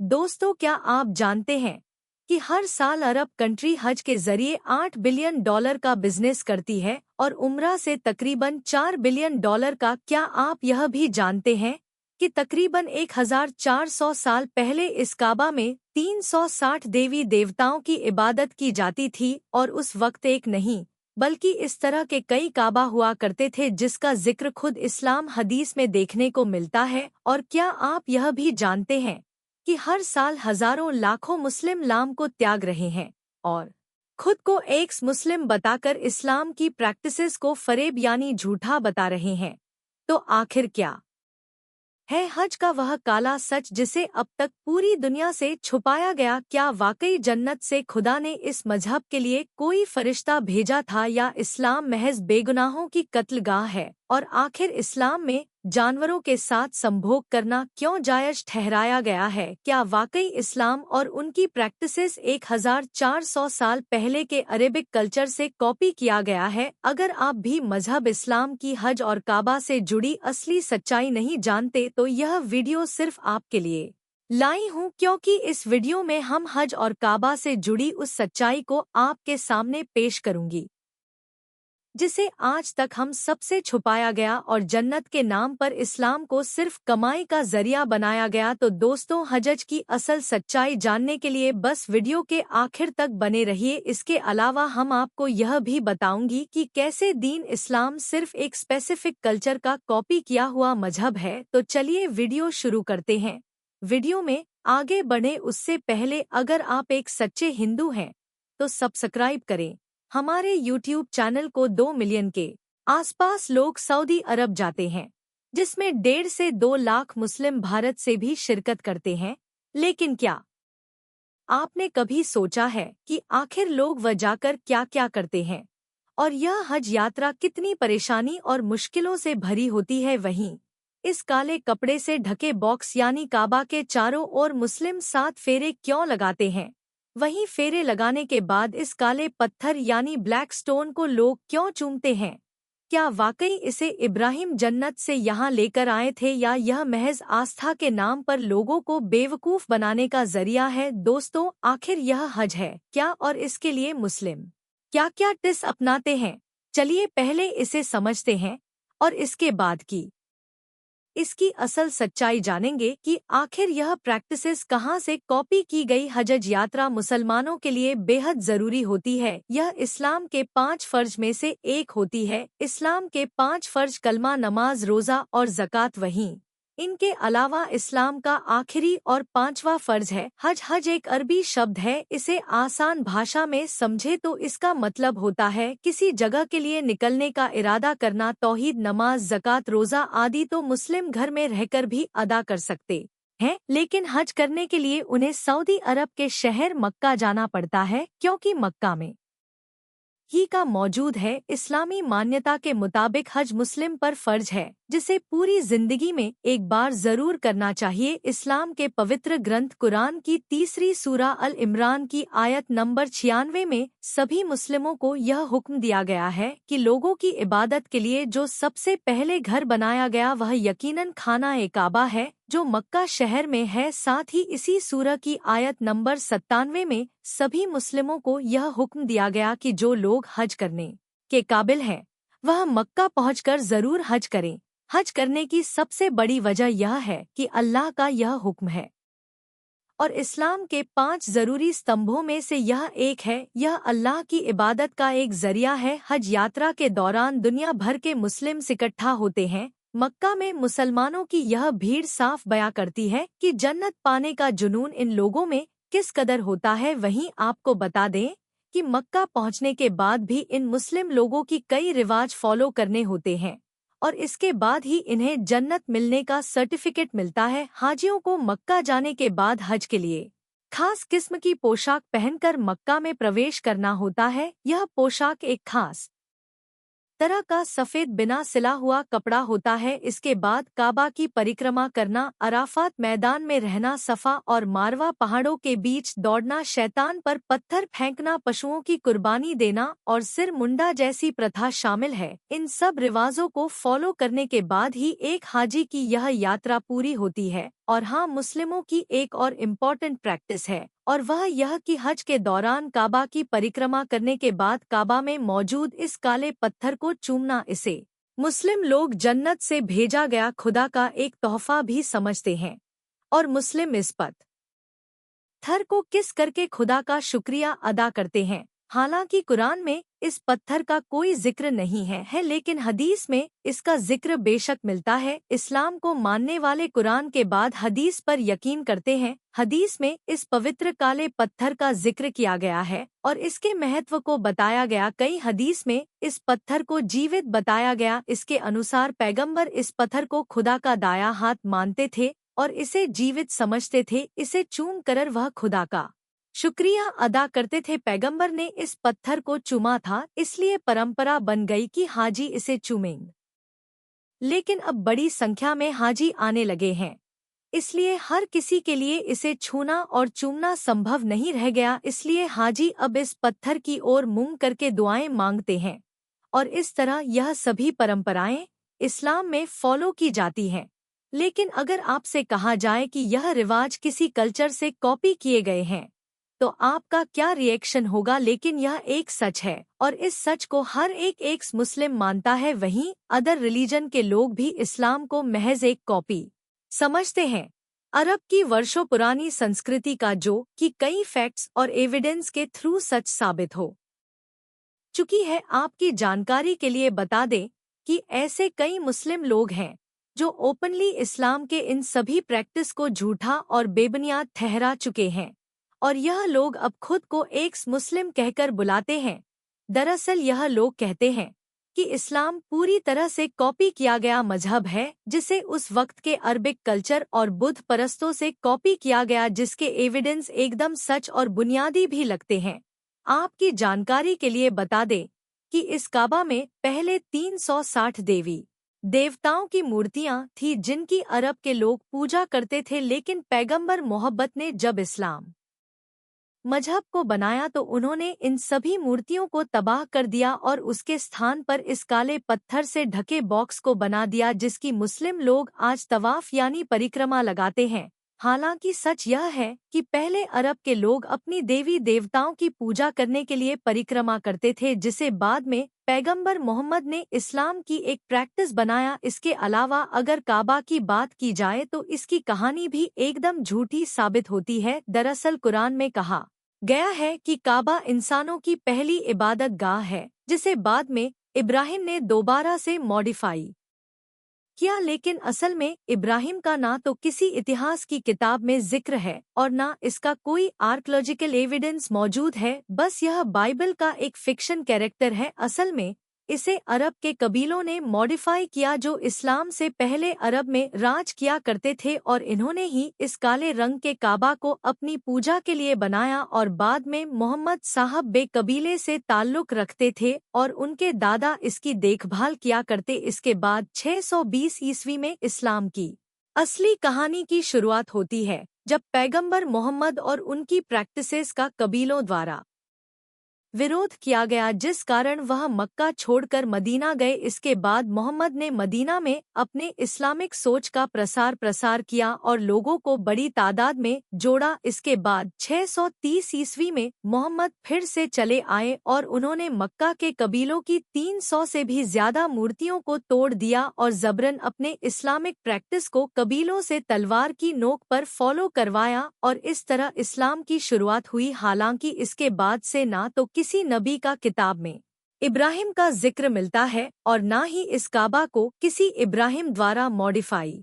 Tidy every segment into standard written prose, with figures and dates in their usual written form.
दोस्तों, क्या आप जानते हैं कि हर साल अरब कंट्री हज के जरिए $8 बिलियन का बिजनेस करती है और उम्रा से तकरीबन $4 बिलियन का। क्या आप यह भी जानते हैं कि तकरीबन 1400 साल पहले इस काबा में 360 देवी देवताओं की इबादत की जाती थी और उस वक्त एक नहीं बल्कि इस तरह के कई काबा हुआ करते थे, जिसका जिक्र खुद इस्लाम हदीस में देखने को मिलता है। और क्या आप यह भी जानते हैं कि हर साल हजारों लाखों मुस्लिम लाम को त्याग रहे हैं और खुद को एक्स मुस्लिम बताकर इस्लाम की प्रैक्टिसेस को फरेब यानी झूठा बता रहे हैं। तो आखिर क्या है हज का वह काला सच जिसे अब तक पूरी दुनिया से छुपाया गया? क्या वाकई जन्नत से खुदा ने इस मजहब के लिए कोई फरिश्ता भेजा था या इस्लाम महज बेगुनाहों की कत्लगाह है? और आखिर इस्लाम में जानवरों के साथ संभोग करना क्यों जायज ठहराया गया है? क्या वाकई इस्लाम और उनकी प्रैक्टिसेस 1400 साल पहले के अरेबिक कल्चर से कॉपी किया गया है? अगर आप भी मजहब इस्लाम की हज और काबा से जुड़ी असली सच्चाई नहीं जानते तो यह वीडियो सिर्फ आपके लिए लाई हूँ, क्योंकि इस वीडियो में हम हज और काबा से जुड़ी उस सच्चाई को आपके सामने पेश करूंगी जिसे आज तक हम सबसे छुपाया गया और जन्नत के नाम पर इस्लाम को सिर्फ कमाई का जरिया बनाया गया। तो दोस्तों, हज की असल सच्चाई जानने के लिए बस वीडियो के आखिर तक बने रहिए। इसके अलावा हम आपको यह भी बताऊंगी कि कैसे दीन इस्लाम सिर्फ एक स्पेसिफिक कल्चर का कॉपी किया हुआ मजहब है। तो चलिए वीडियो शुरू करते हैं। वीडियो में आगे बढ़े उससे पहले अगर आप एक सच्चे हिंदू हैं तो सब्सक्राइब करें हमारे YouTube चैनल को। 2 मिलियन के आसपास लोग सऊदी अरब जाते हैं, जिसमें 1.5 से 2 लाख मुस्लिम भारत से भी शिरकत करते हैं। लेकिन क्या आपने कभी सोचा है कि आखिर लोग वह जाकर क्या क्या करते हैं और यह हज यात्रा कितनी परेशानी और मुश्किलों से भरी होती है? वहीं इस काले कपड़े से ढके बॉक्स यानी काबा के चारों ओर मुस्लिम 7 फेरे क्यों लगाते हैं? वहीं फेरे लगाने के बाद इस काले पत्थर यानी ब्लैक स्टोन को लोग क्यों चूमते हैं? क्या वाकई इसे इब्राहिम जन्नत से यहाँ लेकर आए थे या यह महज आस्था के नाम पर लोगों को बेवकूफ बनाने का जरिया है? दोस्तों, आखिर यह हज है क्या और इसके लिए मुस्लिम क्या क्या टिप्स अपनाते हैं? चलिए पहले इसे समझते हैं और इसके बाद की इसकी असल सच्चाई जानेंगे कि आखिर यह प्रैक्टिसेस कहां से कॉपी की गई। हज यात्रा मुसलमानों के लिए बेहद जरूरी होती है। यह इस्लाम के 5 फर्ज में से एक होती है। इस्लाम के 5 फर्ज कलमा, नमाज, रोजा और ज़कात। वहीं इनके अलावा इस्लाम का आखिरी और 5वां फर्ज है हज। हज एक अरबी शब्द है। इसे आसान भाषा में समझे तो इसका मतलब होता है किसी जगह के लिए निकलने का इरादा करना। तौहीद, नमाज, ज़कात, रोजा आदि तो मुस्लिम घर में रहकर भी अदा कर सकते हैं, लेकिन हज करने के लिए उन्हें सऊदी अरब के शहर मक्का जाना पड़ता है, क्योंकि मक्का में ही का मौजूद है। इस्लामी मान्यता के मुताबिक हज मुस्लिम पर फर्ज है, जिसे पूरी जिंदगी में एक बार जरूर करना चाहिए। इस्लाम के पवित्र ग्रंथ कुरान की 3री सूरा अल इमरान की आयत नंबर 96 में सभी मुस्लिमों को यह हुक्म दिया गया है कि लोगों की इबादत के लिए जो सबसे पहले घर बनाया गया वह यकीनन खाना ए काबा है, जो मक्का शहर में है। साथ ही इसी सूरह की आयत नंबर 97 में सभी मुस्लिमों को यह हुक्म दिया गया कि जो लोग हज करने के काबिल हैं वह मक्का पहुंचकर जरूर हज करें। हज करने की सबसे बड़ी वजह यह है कि अल्लाह का यह हुक्म है और इस्लाम के 5 जरूरी स्तंभों में से यह एक है। यह अल्लाह की इबादत का एक जरिया है। हज यात्रा के दौरान दुनिया भर के मुस्लिम इकट्ठा होते हैं। मक्का में मुसलमानों की यह भीड़ साफ बयां करती है कि जन्नत पाने का जुनून इन लोगों में किस कदर होता है। वहीं आपको बता दें कि मक्का पहुंचने के बाद भी इन मुस्लिम लोगों की कई रिवाज फॉलो करने होते हैं और इसके बाद ही इन्हें जन्नत मिलने का सर्टिफिकेट मिलता है। हाजियों को मक्का जाने के बाद हज के लिए खास किस्म की पोशाक पहनकर मक्का में प्रवेश करना होता है। यह पोशाक एक खास तरह का सफेद बिना सिला हुआ कपड़ा होता है। इसके बाद काबा की परिक्रमा करना, अराफात मैदान में रहना, सफा और मारवा पहाड़ों के बीच दौड़ना, शैतान पर पत्थर फेंकना, पशुओं की कुर्बानी देना और सिर मुंडा जैसी प्रथा शामिल है। इन सब रिवाजों को फॉलो करने के बाद ही एक हाजी की यह यात्रा पूरी होती है। और हाँ, मुस्लिमों की एक और इम्पॉर्टेंट प्रैक्टिस है, और वह यह कि हज के दौरान काबा की परिक्रमा करने के बाद काबा में मौजूद इस काले पत्थर को चूमना, इसे मुस्लिम लोग जन्नत से भेजा गया खुदा का एक तोहफा भी समझते हैं। और मुस्लिम इस पत्थर को किस करके खुदा का शुक्रिया अदा करते हैं। हालांकि कुरान में इस पत्थर का कोई जिक्र नहीं है, लेकिन हदीस में इसका जिक्र बेशक मिलता है। इस्लाम को मानने वाले कुरान के बाद हदीस पर यकीन करते हैं। हदीस में इस पवित्र काले पत्थर का जिक्र किया गया है और इसके महत्व को बताया गया। कई हदीस में इस पत्थर को जीवित बताया गया। इसके अनुसार पैगंबर इस पत्थर को खुदा का दाया हाथ मानते थे और इसे जीवित समझते थे। इसे चूम कर वह खुदा का शुक्रिया अदा करते थे। पैगंबर ने इस पत्थर को चूमा था, इसलिए परंपरा बन गई कि हाजी इसे चूमेंगे। लेकिन अब बड़ी संख्या में हाजी आने लगे हैं, इसलिए हर किसी के लिए इसे छूना और चूमना संभव नहीं रह गया। इसलिए हाजी अब इस पत्थर की ओर मुंह करके दुआएं मांगते हैं और इस तरह यह सभी परंपराएं इस्लाम में फॉलो की जाती हैं। लेकिन अगर आपसे कहा जाए कि यह रिवाज किसी कल्चर से कॉपी किए गए हैं, तो आपका क्या रिएक्शन होगा। लेकिन यह एक सच है और इस सच को हर एक मुस्लिम मानता है। वहीं अदर रिलीजन के लोग भी इस्लाम को महज एक कॉपी समझते हैं, अरब की वर्षों पुरानी संस्कृति का, जो कि कई फैक्ट्स और एविडेंस के थ्रू सच साबित हो चुकी है। आपकी जानकारी के लिए बता दें कि ऐसे कई मुस्लिम लोग हैं जो ओपनली इस्लाम के इन सभी प्रैक्टिस को झूठा और बेबुनियाद ठहरा चुके हैं, और यह लोग अब खुद को एक मुस्लिम कहकर बुलाते हैं। दरअसल यह लोग कहते हैं कि इस्लाम पूरी तरह से कॉपी किया गया मजहब है, जिसे उस वक्त के अरबिक कल्चर और बुद्ध परस्तों से कॉपी किया गया, जिसके एविडेंस एकदम सच और बुनियादी भी लगते हैं। आपकी जानकारी के लिए बता दें कि इस काबा में पहले 360 देवी देवताओं की मूर्तियां थी, जिनकी अरब के लोग पूजा करते थे। लेकिन पैगंबर मोहब्बत ने जब इस्लाम मजहब को बनाया तो उन्होंने इन सभी मूर्तियों को तबाह कर दिया और उसके स्थान पर इस काले पत्थर से ढके बॉक्स को बना दिया, जिसकी मुस्लिम लोग आज तवाफ यानी परिक्रमा लगाते हैं। हालांकि सच यह है कि पहले अरब के लोग अपनी देवी देवताओं की पूजा करने के लिए परिक्रमा करते थे, जिसे बाद में पैगंबर मोहम्मद ने इस्लाम की एक प्रैक्टिस बनाया। इसके अलावा अगर काबा की बात की जाए तो इसकी कहानी भी एकदम झूठी साबित होती है। दरअसल कुरान में कहा गया है कि काबा इंसानों की पहली इबादत गाह है, जिसे बाद में इब्राहिम ने दोबारा से मॉडिफाई किया। लेकिन असल में इब्राहिम का ना तो किसी इतिहास की किताब में जिक्र है और ना इसका कोई आर्कियोलॉजिकल एविडेंस मौजूद है। बस यह बाइबल का एक फिक्शन कैरेक्टर है। असल में इसे अरब के कबीलों ने मॉडिफाई किया, जो इस्लाम से पहले अरब में राज किया करते थे, और इन्होंने ही इस काले रंग के काबा को अपनी पूजा के लिए बनाया। और बाद में मोहम्मद साहब बे कबीले से ताल्लुक रखते थे और उनके दादा इसकी देखभाल किया करते। इसके बाद 620 ईस्वी में इस्लाम की असली कहानी की शुरुआत होती है, जब पैगंबर मोहम्मद और उनकी प्रैक्टिसेस का कबीलों द्वारा विरोध किया गया, जिस कारण वह मक्का छोड़कर मदीना गए। इसके बाद मोहम्मद ने मदीना में अपने इस्लामिक सोच का प्रसार किया और लोगों को बड़ी तादाद में जोड़ा। इसके बाद 630 ईस्वी में मोहम्मद फिर से चले आए और उन्होंने मक्का के कबीलों की 300 से भी ज्यादा मूर्तियों को तोड़ दिया और जबरन अपने इस्लामिक प्रैक्टिस को कबीलों से तलवार की नोक पर फॉलो करवाया, और इस तरह इस्लाम की शुरुआत हुई। हालांकि इसके बाद से ना तो किसी नबी का किताब में इब्राहिम का जिक्र मिलता है और ना ही इस काबा को किसी इब्राहिम द्वारा मॉडिफाई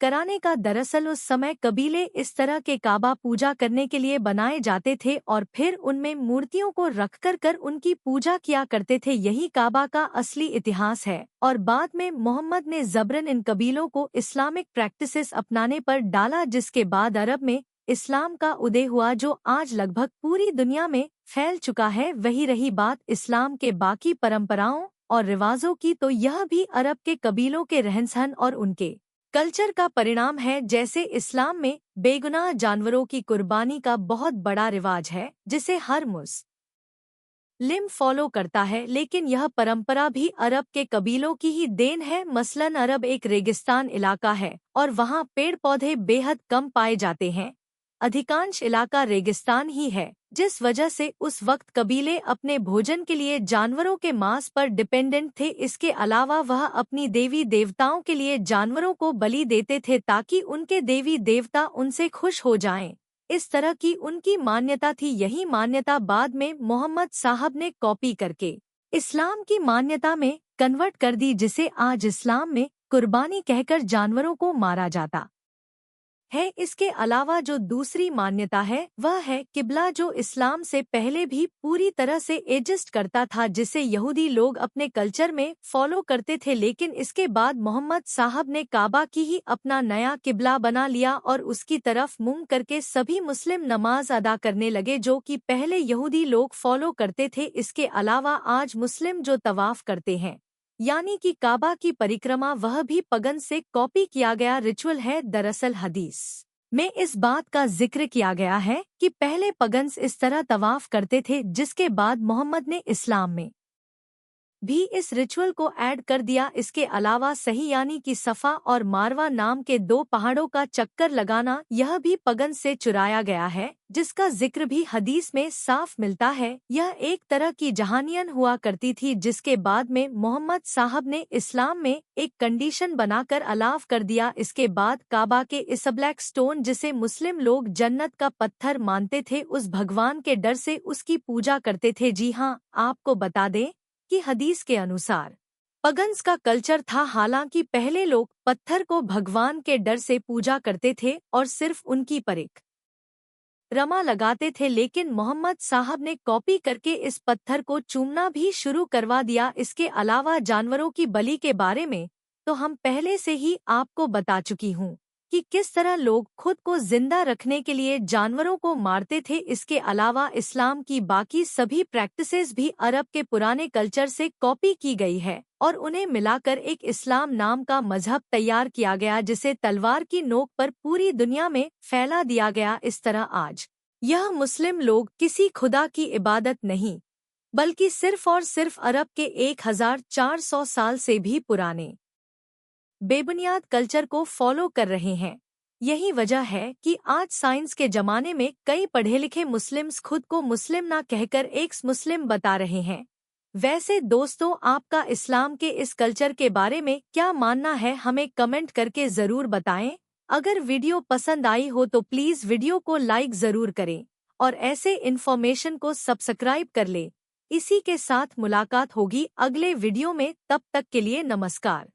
कराने का। दरअसल उस समय कबीले इस तरह के काबा पूजा करने के लिए बनाए जाते थे और फिर उनमें मूर्तियों को रखकर उनकी पूजा किया करते थे। यही काबा का असली इतिहास है और बाद में मोहम्मद ने जबरन इन कबीलों को इस्लामिक प्रैक्टिसेस अपनाने पर डाला, जिसके बाद अरब में इस्लाम का उदय हुआ, जो आज लगभग पूरी दुनिया में फैल चुका है। वही रही बात इस्लाम के बाकी परंपराओं और रिवाजों की, तो यह भी अरब के कबीलों के रहन-सहन और उनके कल्चर का परिणाम है। जैसे इस्लाम में बेगुनाह जानवरों की कुर्बानी का बहुत बड़ा रिवाज है, जिसे हर मुस्लिम लिम फॉलो करता है, लेकिन यह परंपरा भी अरब के कबीलों की ही देन है। मसलन अरब एक रेगिस्तान इलाका है और वहाँ पेड़ पौधे बेहद कम पाए जाते हैं। अधिकांश इलाका रेगिस्तान ही है, जिस वजह से उस वक्त कबीले अपने भोजन के लिए जानवरों के मांस पर डिपेंडेंट थे। इसके अलावा वह अपनी देवी देवताओं के लिए जानवरों को बलि देते थे ताकि उनके देवी देवता उनसे खुश हो जाएं। इस तरह की उनकी मान्यता थी। यही मान्यता बाद में मोहम्मद साहब ने कॉपी करके इस्लाम की मान्यता में कन्वर्ट कर दी, जिसे आज इस्लाम में कुर्बानी कहकर जानवरों को मारा जाता है। इसके अलावा जो दूसरी मान्यता है वह है किबला, जो इस्लाम से पहले भी पूरी तरह से एडजस्ट करता था, जिसे यहूदी लोग अपने कल्चर में फॉलो करते थे। लेकिन इसके बाद मोहम्मद साहब ने काबा की ही अपना नया किबला बना लिया और उसकी तरफ मुंह करके सभी मुस्लिम नमाज अदा करने लगे, जो कि पहले यहूदी लोग फॉलो करते थे। इसके अलावा आज मुस्लिम जो तवाफ करते हैं, यानी कि काबा की परिक्रमा, वह भी पगन से कॉपी किया गया रिचुअल है। दरअसल हदीस में इस बात का जिक्र किया गया है कि पहले पगन्स इस तरह तवाफ करते थे, जिसके बाद मोहम्मद ने इस्लाम में भी इस रिचुअल को ऐड कर दिया। इसके अलावा सही यानी कि सफ़ा और मारवा नाम के दो पहाड़ों का चक्कर लगाना, यह भी पगन से चुराया गया है, जिसका जिक्र भी हदीस में साफ मिलता है। यह एक तरह की जहानियन हुआ करती थी, जिसके बाद में मोहम्मद साहब ने इस्लाम में एक कंडीशन बनाकर अलाव कर दिया। इसके बाद काबा के इस ब्लैक स्टोन, जिसे मुस्लिम लोग जन्नत का पत्थर मानते थे, उस भगवान के डर से उसकी पूजा करते थे। जी हाँ, आपको बता दें कि हदीस के अनुसार पगन्स का कल्चर था। हालांकि पहले लोग पत्थर को भगवान के डर से पूजा करते थे और सिर्फ उनकी परिक्रमा लगाते थे, लेकिन मोहम्मद साहब ने कॉपी करके इस पत्थर को चूमना भी शुरू करवा दिया। इसके अलावा जानवरों की बलि के बारे में तो हम पहले से ही आपको बता चुकी हूँ कि किस तरह लोग खुद को जिंदा रखने के लिए जानवरों को मारते थे। इसके अलावा इस्लाम की बाकी सभी प्रैक्टिसेस भी अरब के पुराने कल्चर से कॉपी की गई है और उन्हें मिलाकर एक इस्लाम नाम का मजहब तैयार किया गया, जिसे तलवार की नोक पर पूरी दुनिया में फैला दिया गया। इस तरह आज यह मुस्लिम लोग किसी खुदा की इबादत नहीं, बल्कि सिर्फ और सिर्फ अरब के 1400 साल से भी पुराने बेबुनियाद कल्चर को फॉलो कर रहे हैं। यही वजह है कि आज साइंस के जमाने में कई पढ़े लिखे मुस्लिम्स खुद को मुस्लिम ना कहकर एक्स मुस्लिम बता रहे हैं। वैसे दोस्तों, आपका इस्लाम के इस कल्चर के बारे में क्या मानना है, हमें कमेंट करके ज़रूर बताएं। अगर वीडियो पसंद आई हो तो प्लीज़ वीडियो को लाइक ज़रूर करें और ऐसे इन्फॉर्मेशन को सब्सक्राइब कर ले। इसी के साथ मुलाकात होगी अगले वीडियो में, तब तक के लिए नमस्कार।